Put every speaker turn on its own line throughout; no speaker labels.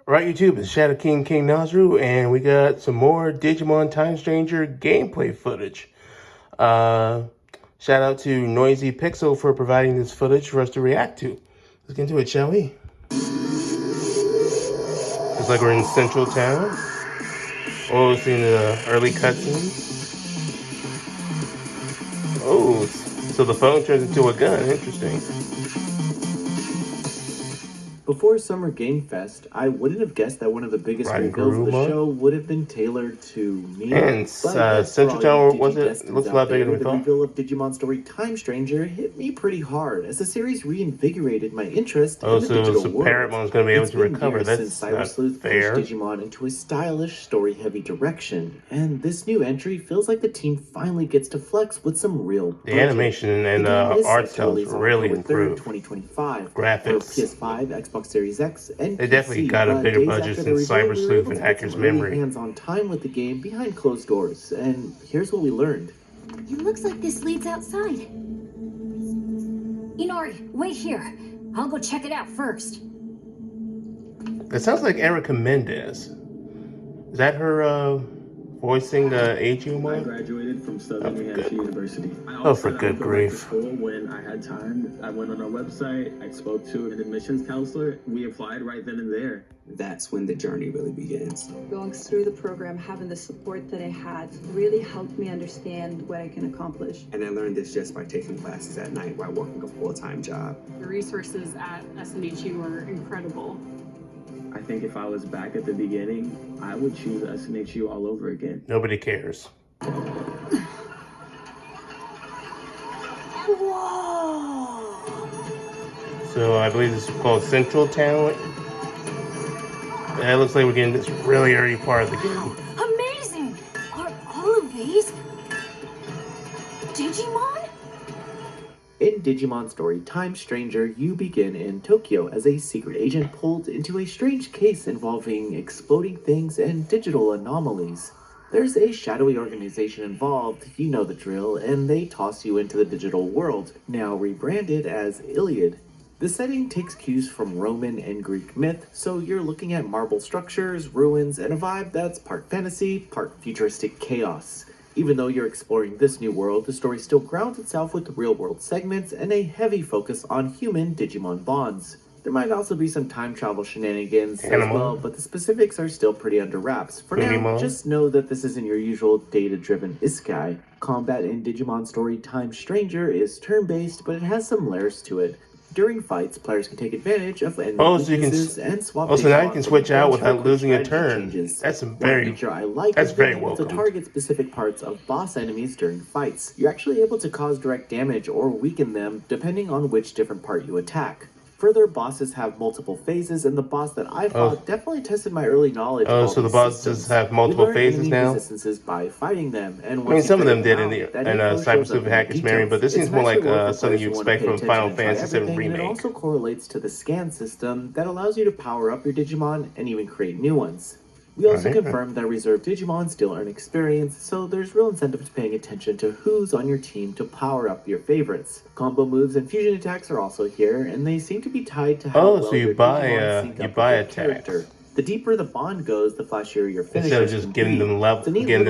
Alright YouTube, it's Shadow King Nazru, and we got some more Digimon Time Stranger gameplay footage. Shout out to Noisy Pixel for providing this footage for us to react to. Let's get into it, shall we? Looks like we're in Central Town. Oh, seeing the early cutscenes. Oh, so the phone turns into a gun. Interesting.
Before Summer Game Fest, I wouldn't have guessed that one of the biggest reveals of the show would have been tailored to me.
And Central Town was it? Looks a lot bigger than we thought.
The reveal of Digimon Story Time Stranger hit me pretty hard as the series reinvigorated my interest in the digital world.
Paramon's going to be able to recover.
That's not fair. Pushed Digimon into a stylish, story-heavy direction, and this new entry feels like the team finally gets to flex with some real budget.
The animation and art styles really improved.
2025
graphics.
For PS5, Xbox Series X, and
they definitely got a bigger budget since Cyber Sleuth and Hacker's Memory.
Hands-on time with the game behind closed doors, and here's what we learned.
It looks like this leads outside. Inori, wait here. I'll go check it out first.
It sounds like Erica Mendez. Is that her voicing the Digimon?
I graduated from Southern New Hampshire University.
Oh, for good grief.
When I had time, I went on our website, I spoke to an admissions counselor, we applied right then and there.
That's when the journey really begins.
Going through the program, having the support that I had really helped me understand what I can accomplish.
And I learned this just by taking classes at night while working a full-time job.
The resources at SNHU are incredible.
I think if I was back at the beginning, I would choose SNHU all over again.
Nobody cares.
Whoa!
So I believe this is called Central Town. It looks like we're getting this really early part of the game.
Amazing! Are all of these Digimon?
In Digimon Story Time Stranger, you begin in Tokyo as a secret agent pulled into a strange case involving exploding things and digital anomalies. There's a shadowy organization involved, you know the drill, and they toss you into the digital world, now rebranded as Iliad. The setting takes cues from Roman and Greek myth, so you're looking at marble structures, ruins, and a vibe that's part fantasy, part futuristic chaos. Even though you're exploring this new world, the story still grounds itself with real-world segments and a heavy focus on human Digimon bonds. There might also be some time travel shenanigans as well, but the specifics are still pretty under wraps. For now, just know that this isn't your usual data-driven isekai. Combat in Digimon Story Time Stranger is turn-based, but it has some layers to it. During fights, players can take advantage of enemy weaknesses and swap.
So now you can switch out without losing a turn. That's very.
Feature I like
that's
is
very
being able
welcome.
to target specific parts of boss enemies during fights. You're actually able to cause direct damage or weaken them depending on which different part you attack. Further, bosses have multiple phases, and the boss that I fought definitely tested my early knowledge.
So the bosses have multiple phases now?
Resistances by fighting them, and
I mean, some of them did in Cyber Sleuth and Hacker's Memory, but this seems more like something you expect from Final Fantasy VII Remake.
It also correlates to the scan system that allows you to power up your Digimon and even create new ones. We also confirmed that reserved Digimon still earn experience, so there's real incentive to paying attention to who's on your team to power up your favorites. Combo moves and fusion attacks are also here, and they seem to be tied to how well your Digimon sync up with your character. The deeper the bond goes, the flashier your finishes.
Instead of just getting them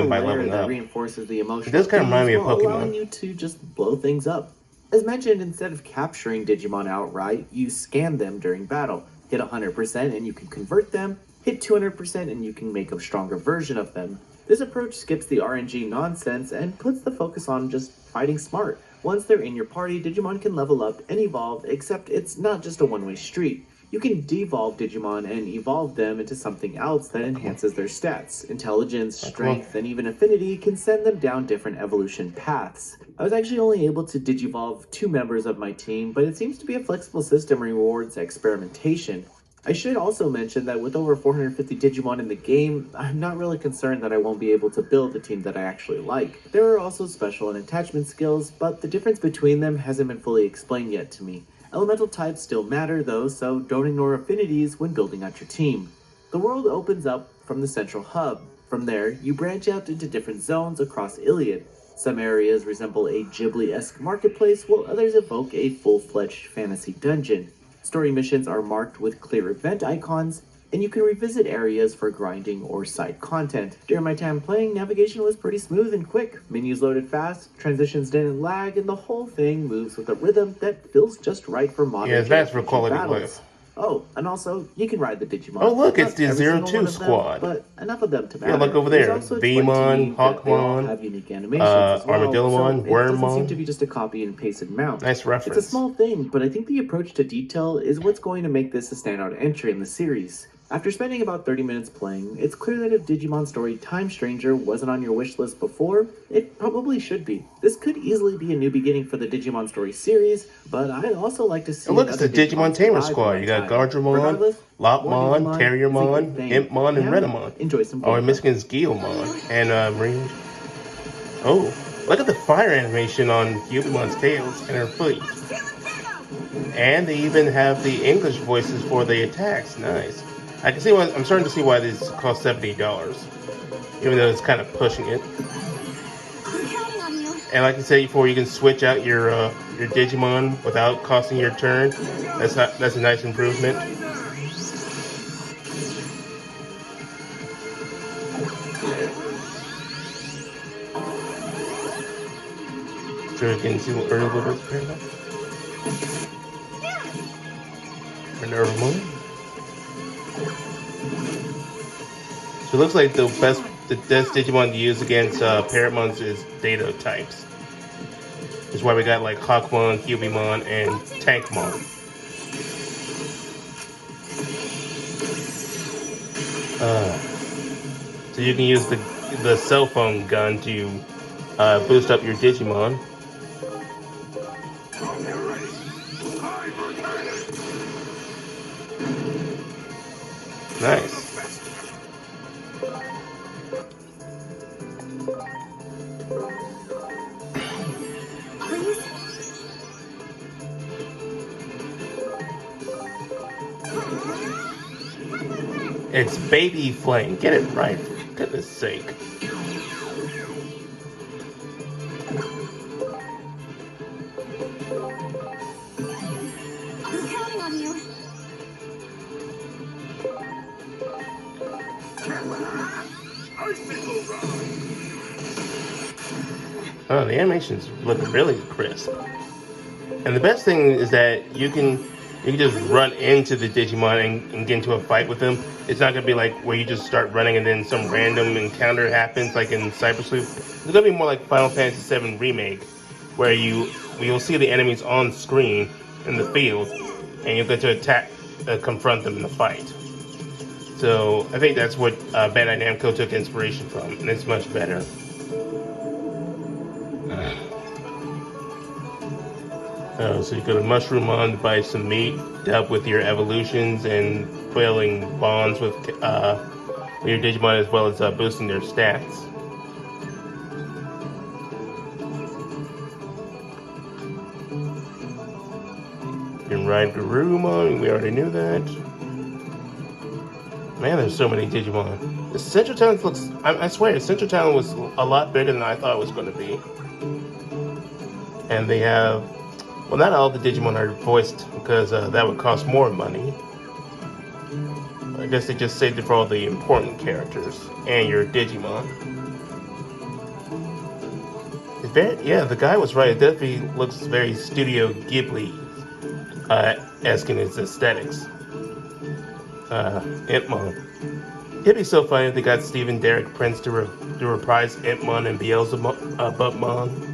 by leveling up.
That reinforces the emotion.
It does kind of remind me of Pokemon.
Allowing you to just blow things up. As mentioned, instead of capturing Digimon outright, you scan them during battle. Hit 100% and you can convert them. Hit 200% and you can make a stronger version of them. This approach skips the RNG nonsense and puts the focus on just fighting smart. Once they're in your party, Digimon can level up and evolve, except it's not just a one-way street. You can devolve Digimon and evolve them into something else that enhances their stats. Intelligence, strength, and even affinity can send them down different evolution paths. I was actually only able to digivolve 2 members of my team, but it seems to be a flexible system and rewards experimentation. I should also mention that with over 450 Digimon in the game, I'm not really concerned that I won't be able to build a team that I actually like. There are also special and attachment skills, but the difference between them hasn't been fully explained yet to me. Elemental types still matter though, so don't ignore affinities when building out your team. The world opens up from the central hub. From there, you branch out into different zones across Iliad. Some areas resemble a Ghibli-esque marketplace, while others evoke a full-fledged fantasy dungeon. Story missions are marked with clear event icons, and you can revisit areas for grinding or side content. During my time playing, navigation was pretty smooth and quick. Menus loaded fast, transitions didn't lag, and the whole thing moves with a rhythm that feels just right for modern
Yeah, it's nice for
JRPG
quality of
battles.
life.
Oh, and also, you can ride the Digimon.
Oh, look, it's
Not
the
every
Zero
single
Two
one of them,
squad.
but enough of them to matter.
Yeah, look over
It was
there.
also explained to me
Vmon,
that they all
Hawkmon,
have unique animations as well,
Armadillomon,
so it doesn't seem
Wormmon.
to be just a copy and pasted mount.
Nice reference.
It's a small thing, but I think the approach to detail is what's going to make this a standout entry in the series. After spending about 30 minutes playing, it's clear that if Digimon story Time Stranger wasn't on your wish list before, it probably should be. This could easily be a new beginning for the Digimon story series, but I'd also like to see
And look, it's the
another
Digimon Tamer
survive in
Squad.
my
You got
time.
Gardramon,
Regardless, more
Lopmon,
Digimon is a
Terriermon,
good thing.
Impmon, and
Now,
Renamon.
enjoy some
Oh, we're
gameplay.
missing his Guilmon. And, oh, look at the fire animation on Guilmon's tails and her feet. And they even have the English voices for the attacks. Nice. I can see why. I'm starting to see why these cost $70, even though it's kind of pushing it.
I'm counting on you.
And like I said before, you can switch out your Digimon without costing your turn. That's a nice improvement. So we can see what early little bit. Minerva. So it looks like the best Digimon to use against Paramons is data types. That's why we got like Hawkmon, Cubimon, and Tankmon. So you can use the cell phone gun to boost up your Digimon. Nice.
Please?
It's Baby Flame. Get it right, for goodness sake.
I'm counting on you.
Oh, the animations look really crisp. And the best thing is that you can just run into the Digimon and get into a fight with them. It's not gonna be like where you just start running and then some random encounter happens like in Cyber Sleuth. It's gonna be more like Final Fantasy VII Remake, where you'll see the enemies on screen in the field, and you'll get to attack, confront them in the fight. So I think that's what Bandai Namco took inspiration from, and it's much better. So you go to Mushroom on to buy some meat, dub with your evolutions and building bonds with your Digimon, as well as boosting their stats. You can ride Garurumon, we already knew that. Man, there's so many Digimon. The Central Town looks, I swear, Central Town was a lot bigger than I thought it was going to be. And they have, well, not all the Digimon are voiced because that would cost more money. I guess they just saved it for all the important characters and your Digimon. Yeah, the guy was right. It definitely looks very Studio Ghibli-esque in its aesthetics. Impmon. It'd be so funny if they got Stephen Derek Prince to reprise Impmon and Beelzebubmon.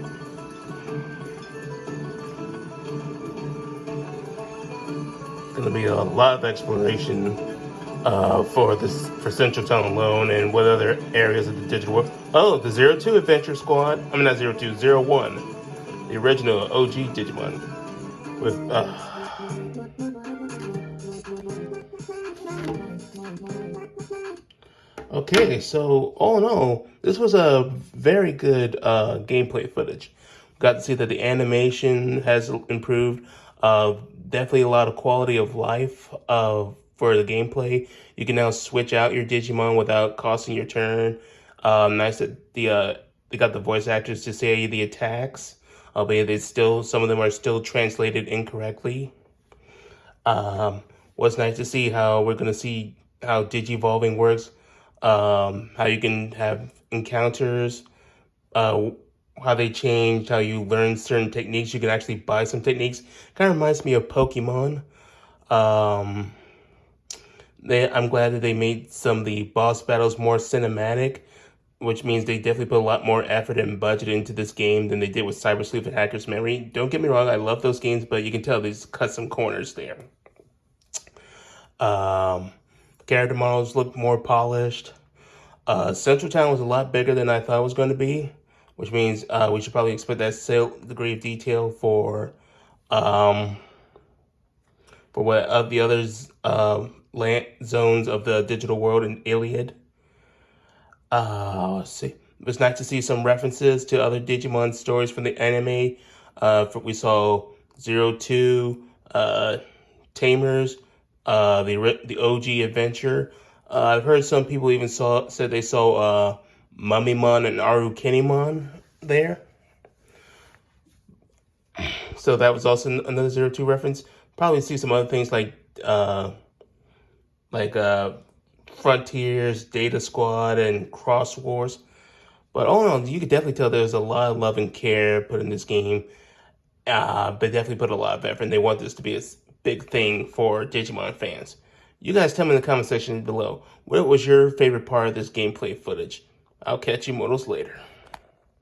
Gonna be a lot of exploration for Central Town alone and what other areas of the digital world. Oh, the 02 Adventure Squad. I mean, not 02, 01. The original OG Digimon. With, Okay, so all in all, this was a very good gameplay footage. Got to see that the animation has improved. Definitely a lot of quality of life for the gameplay. You can now switch out your Digimon without costing your turn. Nice that they got the voice actors to say the attacks, albeit some of them are still translated incorrectly. Was nice to see how we're gonna see how Digivolving works, how you can have encounters, uh, how they changed, how you learn certain techniques. You can actually buy some techniques. Kind of reminds me of Pokemon. Um, I'm glad that they made some of the boss battles more cinematic, which means they definitely put a lot more effort and budget into this game than they did with Cyber Sleuth and Hacker's Memory. Don't get me wrong, I love those games, but you can tell these cut some corners there. Um, Character models look more polished. Central Town was a lot bigger than I thought it was going to be, which means we should probably expect that same degree of detail um, for what of the others land zones of the digital world in Iliad. Let's see. It was nice to see some references to other Digimon stories from the anime. We saw Zero Two, Tamers, the OG Adventure. I've heard some people even said they saw Mummymon and Arukenimon there. So that was also another Zero Two reference. Probably see some other things like Frontiers, Data Squad, and Cross Wars. But all in all, you could definitely tell there's a lot of love and care put in this game. But definitely put a lot of effort, and they want this to be a big thing for Digimon fans. You guys tell me in the comment section below, what was your favorite part of this gameplay footage? I'll catch you mortals later.